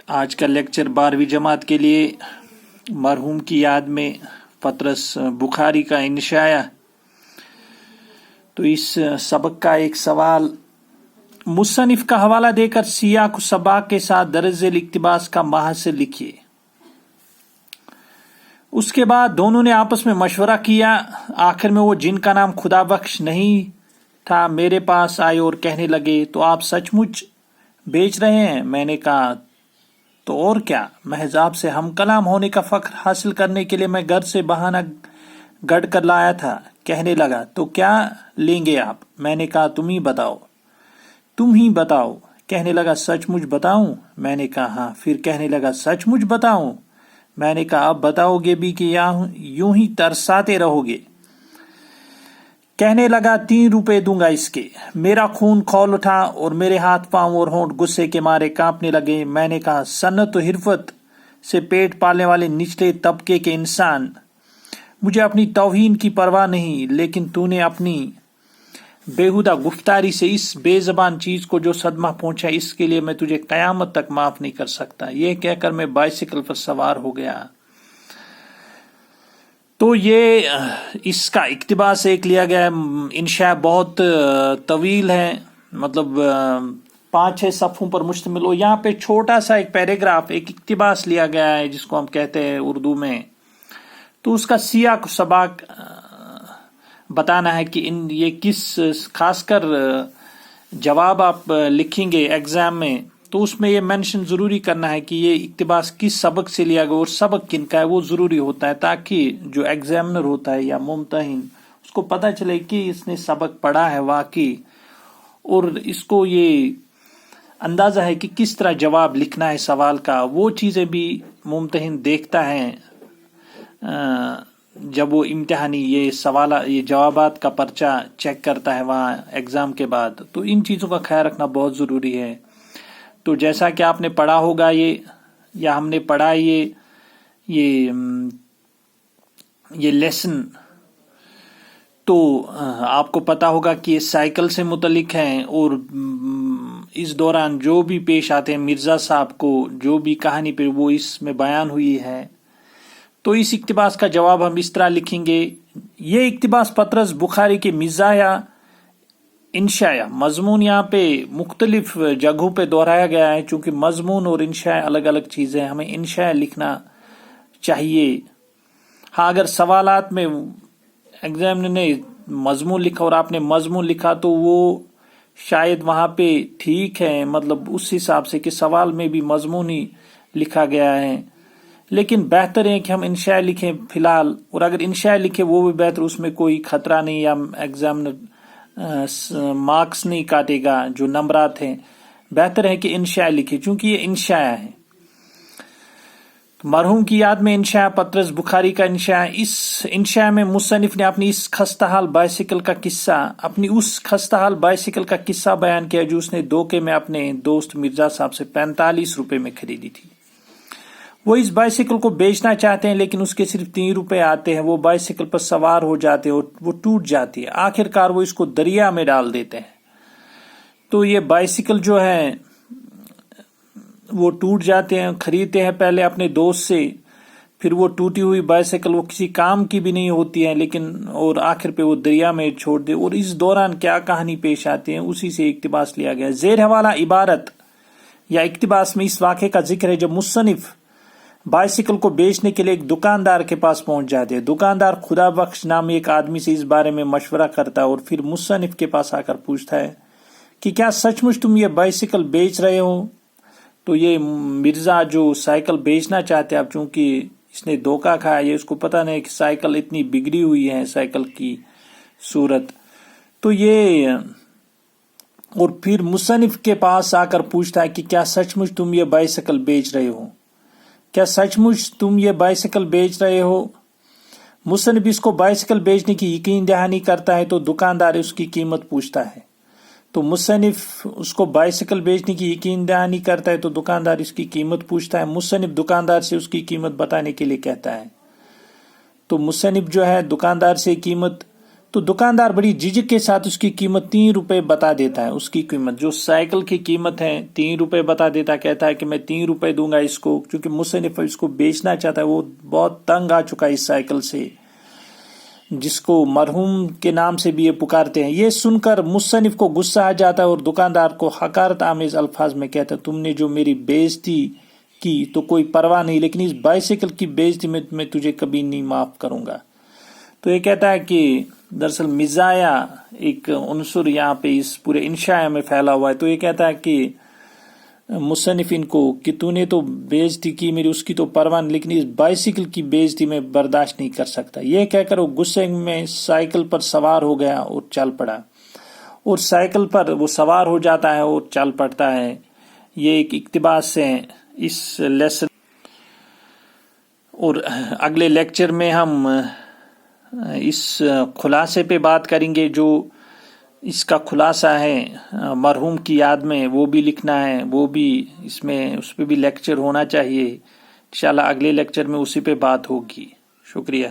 آج کا لیکچر 12ویں جماعت کے لیے مرحوم کی یاد میں پطرس بخاری کا انشاء۔ تو اس سبق کا ایک سوال مصنف کا حوالہ دے کر سیاق و سباق کے ساتھ درج ذیل اقتباس کا محاصل لکھیے۔ اس کے بعد دونوں نے آپس میں مشورہ کیا۔ آخر میں وہ جن کا نام خدا بخش نہیں تھا میرے پاس آئے اور کہنے لگے تو آپ سچ مچ بیچ رہے ہیں؟ میں نے کہا تو اور کیا، محض آپ سے ہم کلام ہونے کا فخر حاصل کرنے کے لیے میں گھر سے بہانہ گڑھ کر لایا تھا۔ کہنے لگا تو کیا لیں گے آپ؟ میں نے کہا تم ہی بتاؤ۔ کہنے لگا سچ مچ بتاؤں؟ میں نے کہا ہاں۔ پھر کہنے لگا سچ مچ بتاؤں؟ میں نے کہا اب بتاؤ گے بھی کہ یوں ہی ترساتے رہو گے؟ کہنے لگا 3 روپے دوں گا اس کے۔ میرا خون کھول اٹھا اور میرے ہاتھ پاؤں اور ہونٹ غصے کے مارے کانپنے لگے۔ میں نے کہا صنعت و حرفت سے پیٹ پالنے والے نچلے طبقے کے انسان، مجھے اپنی توہین کی پرواہ نہیں، لیکن تو نے اپنی بےہودہ گفتاری سے اس بے زبان چیز کو جو صدمہ پہنچا اس کے لیے میں تجھے قیامت تک معاف نہیں کر سکتا۔ یہ کہہ کر میں بائسیکل پر سوار ہو گیا۔ تو یہ اس کا اقتباس ایک لیا گیا ہے۔ انشاء بہت طویل ہے، مطلب 5-6 صفحوں پر مشتمل ہو۔ یہاں پہ چھوٹا سا ایک پیراگراف، ایک اقتباس لیا گیا ہے جس کو ہم کہتے ہیں اردو میں، تو اس کا سیاق و سباق بتانا ہے کہ یہ کس، خاص کر جواب آپ لکھیں گے ایگزام میں تو اس میں یہ مینشن ضروری کرنا ہے کہ یہ اقتباس کس سبق سے لیا گیا اور سبق کن کا ہے، وہ ضروری ہوتا ہے تاکہ جو ایگزامنر ہوتا ہے یا ممتحن اس کو پتہ چلے کہ اس نے سبق پڑھا ہے واقعی، اور اس کو یہ اندازہ ہے کہ کس طرح جواب لکھنا ہے سوال کا۔ وہ چیزیں بھی ممتحن دیکھتا ہے جب وہ امتحانی یہ جوابات کا پرچہ چیک کرتا ہے وہاں ایگزام کے بعد، تو ان چیزوں کا خیال رکھنا بہت ضروری ہے۔ تو جیسا کہ آپ نے پڑھا ہوگا یا ہم نے پڑھا یہ لیسن، تو آپ کو پتا ہوگا کہ یہ سائیکل سے متعلق ہیں، اور اس دوران جو بھی پیش آتے ہیں مرزا صاحب کو جو بھی کہانی پہ وہ اس میں بیان ہوئی ہے، تو اس اقتباس کا جواب ہم اس طرح لکھیں گے۔ یہ اقتباس پطرس بخاری کے مزاحیہ انشاء، مضمون یہاں پہ مختلف جگہوں پہ دہرایا گیا ہے، چونکہ مضمون اور انشاء الگ الگ چیزیں، ہمیں انشاء لکھنا چاہیے۔ ہاں اگر سوالات میں ایگزامنر نے مضمون لکھا اور آپ نے مضمون لکھا تو وہ شاید وہاں پہ ٹھیک ہے، مطلب اس حساب سے کہ سوال میں بھی مضمون ہی لکھا گیا ہے، لیکن بہتر ہے کہ ہم انشاء لکھیں فی الحال، اور اگر انشاء لکھے وہ بھی بہتر، اس میں کوئی خطرہ نہیں، یا ایگزامنر مارکس نہیں کاٹے گا جو نمبرات ہیں۔ بہتر ہے کہ انشاء لکھے چونکہ یہ انشاء ہے۔ مرحوم کی یاد میں انشاء پطرس بخاری کا انشاء۔ اس انشاء میں مصنف نے اپنی اس خستہ حال بائسیکل کا قصہ بیان کیا جو اس نے دھوکے میں اپنے دوست مرزا صاحب سے 45 روپے میں خریدی تھی۔ وہ اس بائسیکل کو بیچنا چاہتے ہیں لیکن اس کے صرف 3 روپے آتے ہیں۔ وہ بائسیکل پر سوار ہو جاتے ہیں اور وہ ٹوٹ جاتی ہے۔ آخر کار وہ اس کو دریا میں ڈال دیتے ہیں۔ تو یہ بائسیکل جو ہے وہ ٹوٹ جاتے ہیں، خریدتے ہیں پہلے اپنے دوست سے، پھر وہ ٹوٹی ہوئی بائسیکل وہ کسی کام کی بھی نہیں ہوتی ہے، لیکن اور آخر پہ وہ دریا میں چھوڑ دے، اور اس دوران کیا کہانی پیش آتی ہے اسی سے اقتباس لیا گیا۔ زیر حوالہ عبارت یا اقتباس میں اس واقعے کا ذکر ہے جب مصنف بائسیکل کو بیچنے کے لیے ایک دکاندار کے پاس پہنچ جاتے ہیں۔ دکاندار خدا بخش نامی ایک آدمی سے اس بارے میں مشورہ کرتا ہے اور پھر مصنف کے پاس آ کر پوچھتا ہے کہ کیا سچ مچ تم یہ بائسیکل بیچ رہے ہو؟ تو یہ مرزا جو سائیکل بیچنا چاہتے ہیں، اب چونکہ اس نے دھوکہ کھایا، یہ اس کو پتہ نہیں کہ سائیکل اتنی بگڑی ہوئی ہے سائیکل کی صورت، تو یہ اور پھر مصنف کے پاس آ کر پوچھتا ہے کہ کیا سچ مچ تم یہ بائسیکل بیچ رہے ہو؟ کیا سچ مچ تم یہ بائسیکل بیچ رہے ہو؟ مصنف اس کو بائسیکل بیچنے کی یقین دہانی کرتا ہے تو دکاندار اس کی قیمت پوچھتا ہے۔ تو مصنف اس کو بائسیکل بیچنے کی یقین دہانی کرتا ہے تو دکاندار اس کی قیمت پوچھتا ہے۔ مصنف دکاندار سے اس کی قیمت بتانے کے لیے کہتا ہے۔ تو مصنف جو ہے دکاندار سے قیمت، تو دکاندار بڑی جھجک کے ساتھ اس کی قیمت 3 روپے بتا دیتا ہے. اس کی قیمت جو سائیکل کی قیمت ہے 3 روپے بتا دیتا ہے. کہتا ہے کہ میں 3 روپے دوں گا اس کو، کیونکہ مصنف اس کو بیچنا چاہتا ہے. وہ بہت تنگ آ چکا ہے اس سائیکل سے، جس کو مرحوم کے نام سے بھی یہ پکارتے ہیں. یہ سن کر مصنف کو غصہ آ جاتا ہے اور دکاندار کو حقارت آمیز الفاظ میں کہتا ہے تم نے جو میری بےعزتی کی تو کوئی پرواہ نہیں، لیکن اس بائسیکل کی بےعزتی میں تجھے کبھی نہیں معاف کروں گا. تو یہ کہتا ہے کہ دراصل مزایا ایک عنصر یہاں پہ اس پورے انشاء میں پھیلا ہوا ہے. تو یہ کہتا ہے کہ مصنف ان کو کہ تو نے تو بےعزتی کی میری، اس کی تو پرواہ نہیں، لیکن اس بائسیکل کی بےعزتی میں برداشت نہیں کر سکتا. یہ کہہ کر وہ غصے میں سائیکل پر سوار ہو گیا اور چل پڑا، اور سائیکل پر وہ سوار ہو جاتا ہے اور چل پڑتا ہے. یہ ایک اقتباس ہے اس لیسن. اور اگلے لیکچر میں ہم اس خلاصے پہ بات کریں گے، جو اس کا خلاصہ ہے مرحوم کی یاد میں، وہ بھی لکھنا ہے، وہ بھی اس پہ بھی لیکچر ہونا چاہیے. انشاءاللہ اگلے لیکچر میں اسی پہ بات ہوگی. شکریہ.